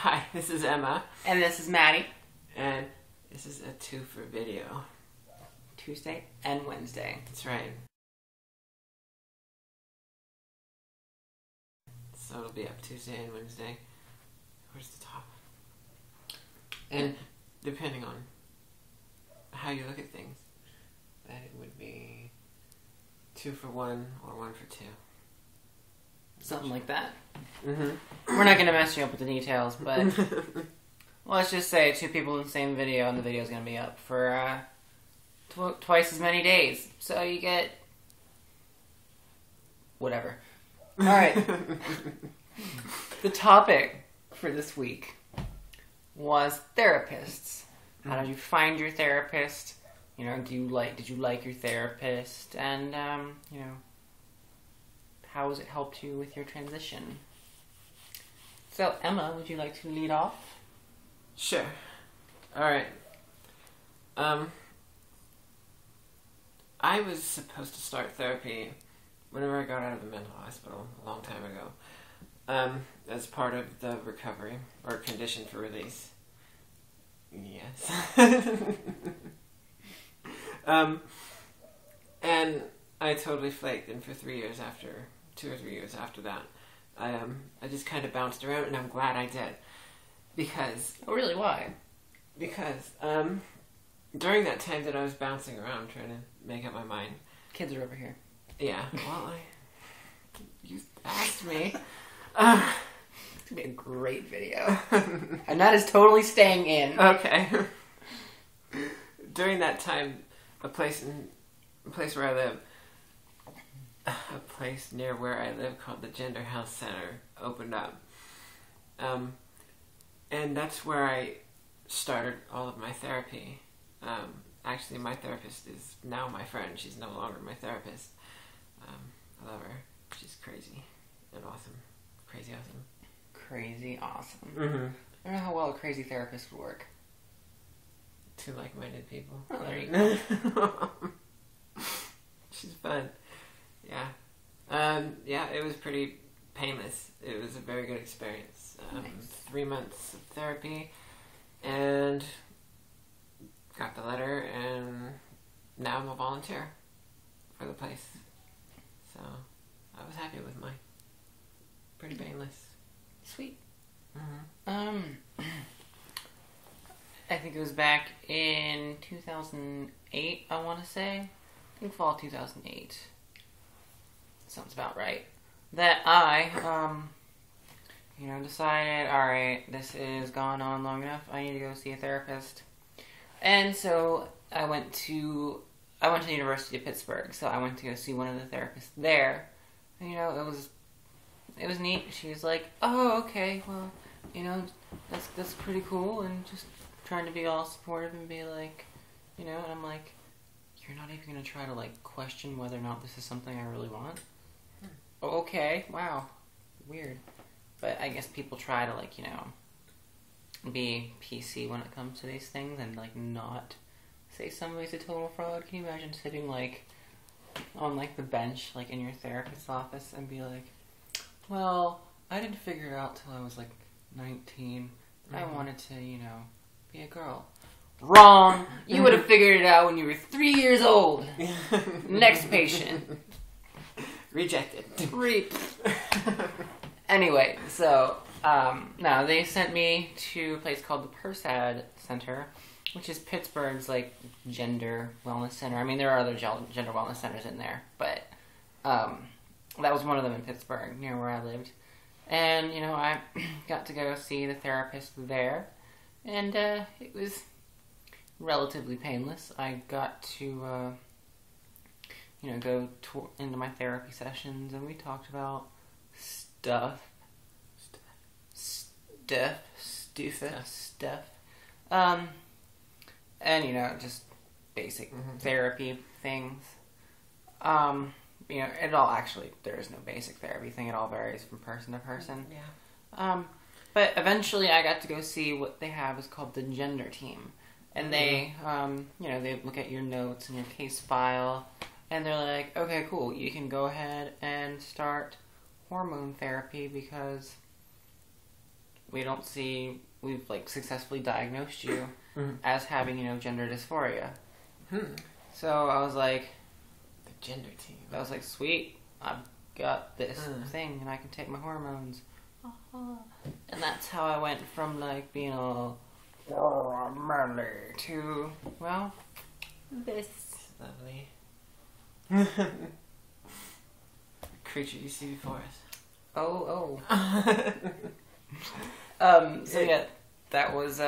Hi, this is Emma. And this is Maddie. And this is a 2 for video. Tuesday and Wednesday. That's right. So it'll be up Tuesday and Wednesday. Where's the top? And depending on how you look at things, that it would be 2 for 1 or 1 for 2. Something like that. Mm-hmm. We're not going to mess you up with the details, but let's just say 2 people in the same video, and the video is going to be up for twice as many days. So you get whatever. All right. The topic for this week was therapists. How did you find your therapist? You know, did you like your therapist? And you know, how has it helped you with your transition? So, Emma, would you like to lead off? Sure. Alright. I was supposed to start therapy whenever I got out of the mental hospital a long time ago. As part of the recovery, or condition for release. Yes. And I totally flaked, and for 3 years after, 2 or 3 years after that, I just kind of bounced around, and I'm glad I did. Because... Oh, really? Why? Because, during that time that I was bouncing around trying to make up my mind... Kids are over here. Yeah, well, you asked me. It's going to be a great video. And that is totally staying in. Okay. During that time, a place where I live, a place near where I live called the Gender Health Center opened up. And that's where I started all of my therapy. Actually, my therapist is now my friend. She's no longer my therapist. I love her. She's crazy and awesome. Crazy awesome. Crazy awesome. Mm-hmm. I don't know how well a crazy therapist would work. 2 like-minded people. Oh, there you go. She's fun. Yeah. Yeah, it was pretty painless. It was a very good experience. Nice. 3 months of therapy, and got the letter, and now I'm a volunteer for the place. So, I was happy with mine. Pretty painless. Sweet. Mm-hmm. I think it was back in 2008, I want to say. I think fall 2008. Sounds about right. That I, decided, alright, this has gone on long enough, I need to go see a therapist. And so I went to the University of Pittsburgh, so I went to go see one of the therapists there. And, it was neat. She was like, oh, okay, well, that's pretty cool, and just trying to be all supportive and be like, and I'm like, you're not even going to try to, question whether or not this is something I really want? Oh, okay, wow, weird. But I guess people try to, be PC when it comes to these things and, not say somebody's a total fraud. Can you imagine sitting, on, the bench, in your therapist's office and be like, well, I didn't figure it out till I was, 19. I wanted to, be a girl. Wrong! You would have figured it out when you were 3 years old. Next patient. Rejected. Anyway, so, no, they sent me to a place called the Persad Center, which is Pittsburgh's, gender wellness center. I mean, there are other gender wellness centers in there, but, that was one of them in Pittsburgh, near where I lived. And, I got to go see the therapist there, and, it was relatively painless. I got to, go into my therapy sessions, and we talked about stuff. And, just basic therapy things. It all actually, there is no basic therapy thing. It all varies from person to person. Yeah. But eventually I got to go see what they have is called the gender team. And they, they look at your notes and your case file, and they're like, okay, cool, you can go ahead and start hormone therapy because we don't see, we've like successfully diagnosed you Mm-hmm. as having, you know, gender dysphoria. Hmm. So I was like, The gender team. I was like, sweet, I've got this thing and I can take my hormones. And that's how I went from like being all manly to, well, this. Lovely. Creature you see before us. Oh. So yeah, that was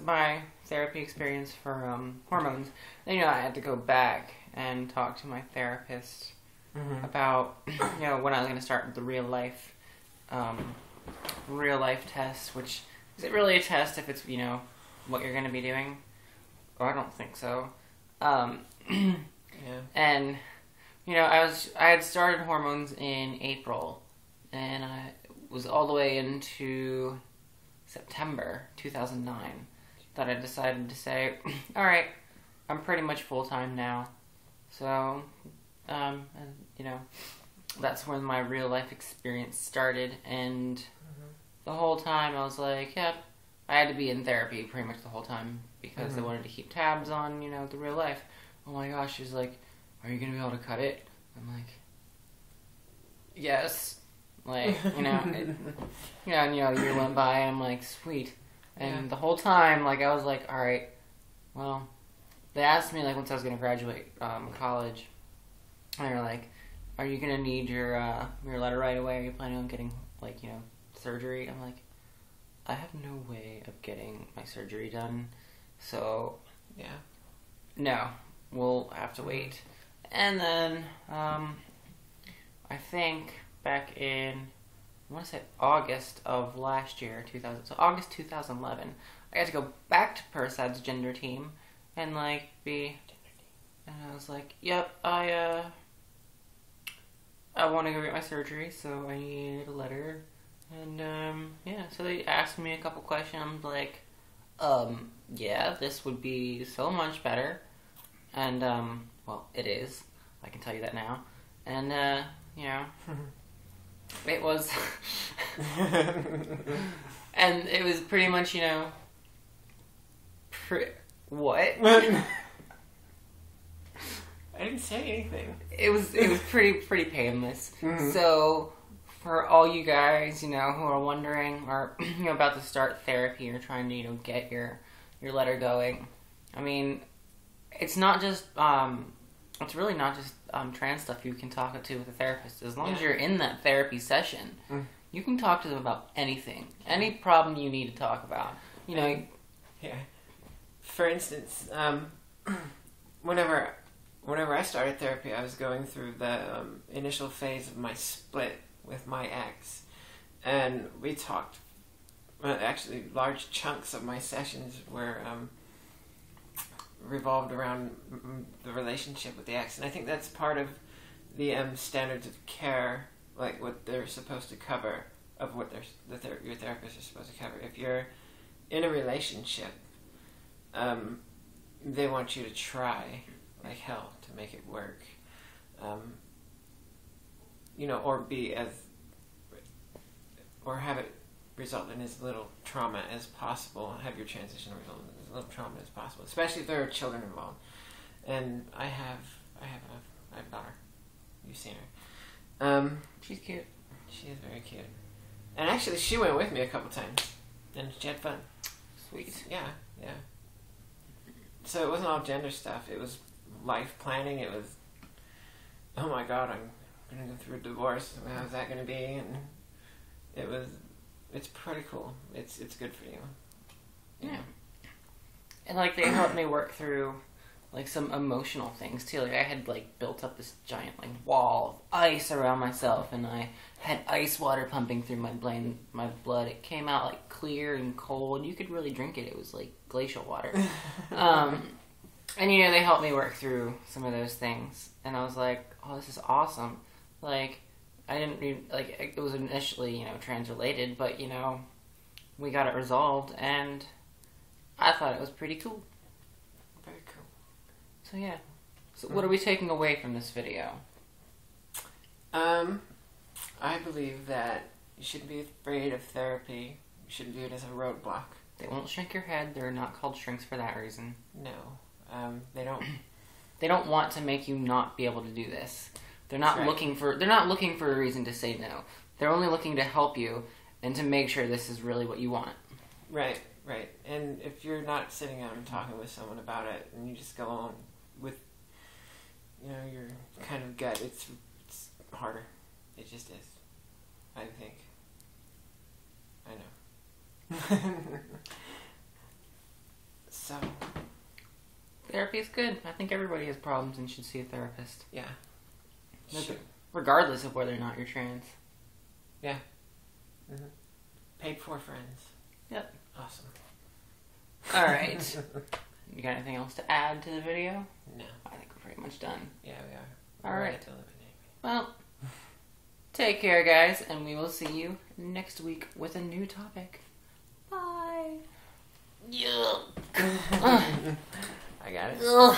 my therapy experience for hormones. Then, you know, I had to go back and talk to my therapist about, you know, when I was going to start the real life test, which is it really a test if it's, you know, what you're going to be doing? Or I don't think so. Yeah. And, you know, I had started hormones in April, and I was all the way into September 2009 that I decided to say, all right, I'm pretty much full-time now. So, and, you know, that's when my real life experience started, and the whole time I was like, yeah, I had to be in therapy pretty much the whole time because they wanted to keep tabs on, you know, the real life. Oh my gosh, she's like, are you going to be able to cut it? I'm like, yes. Like, you know, and, you know, a year went by and I'm like, sweet. And the whole time, like, I was like, all right, well, they asked me, like, once I was going to graduate college, and they were like, are you going to need your letter right away? Are you planning on getting, like, you know, surgery? I'm like, I have no way of getting my surgery done, so, Yeah. no, we'll have to wait. And then, I think back in, I want to say August of last year, so August 2011, I got to go back to Persad's gender team and, like, and I was like, yep, I want to go get my surgery, so I need a letter. And, yeah, so they asked me a couple questions. I'm like, yeah, this would be so much better. And, well, it is. I can tell you that now. And, you know, it was, and it was pretty much, you know, what? I didn't say anything. It was pretty painless. So, for all you guys, you know, who are wondering or, you know, about to start therapy or trying to, you know, get your letter going, I mean, it's not just, it's really not just trans stuff you can talk to with a therapist. As long as you're in that therapy session, you can talk to them about anything. Any problem you need to talk about. You know. Yeah. For instance, whenever I started therapy, I was going through the initial phase of my split with my ex. And we talked, actually large chunks of my sessions were revolved around the relationship with the ex, and I think that's part of the standards of care, like what they're supposed to cover, of what your therapist is supposed to cover. If you're in a relationship, they want you to try like hell to make it work, you know, or have it result in as little trauma as possible, have your transition result in as little trauma as possible, especially if there are children involved. And I have a daughter. You've seen her. She's cute. She is very cute. And actually, she went with me a couple times, and she had fun. Sweet. Yeah. So it wasn't all gender stuff. It was life planning. It was, oh my God, I'm going to go through a divorce. How's that going to be? And it's pretty cool. It's good for you. Yeah. And, like, they helped me work through, like, some emotional things, too. Like, I had, like, built up this giant, like, wall of ice around myself, and I had ice water pumping through my blood. It came out, like, clear and cold. You could really drink it. It was, like, glacial water. And, you know, they helped me work through some of those things. And I was like, oh, this is awesome. Like, I didn't really, like, it was initially, you know, trans-related, but, you know, we got it resolved, and I thought it was pretty cool. Very cool. So, yeah. So, what are we taking away from this video? I believe that you shouldn't be afraid of therapy. shouldn't view it as a roadblock. They won't shrink your head. They're not called shrinks for that reason. No. They don't... They don't want to make you not be able to do this. They're not right. looking for a reason to say no. They're only looking to help you and to make sure this is really what you want. Right, right. And if you're not sitting down and talking with someone about it, and you just go on with, you know, your kind of gut, it's harder. It just is. I think. I know. So. Therapy is good. I think everybody has problems and should see a therapist. Yeah. Sure. Regardless of whether or not you're trans. Yeah. Mm-hmm. Paid for friends. Yep. Awesome. Alright. You got anything else to add to the video? No. I think we're pretty much done. Yeah, we are. Alright. Right. Well, take care, guys, and we will see you next week with a new topic. Bye. Yeah. I got it. Ugh.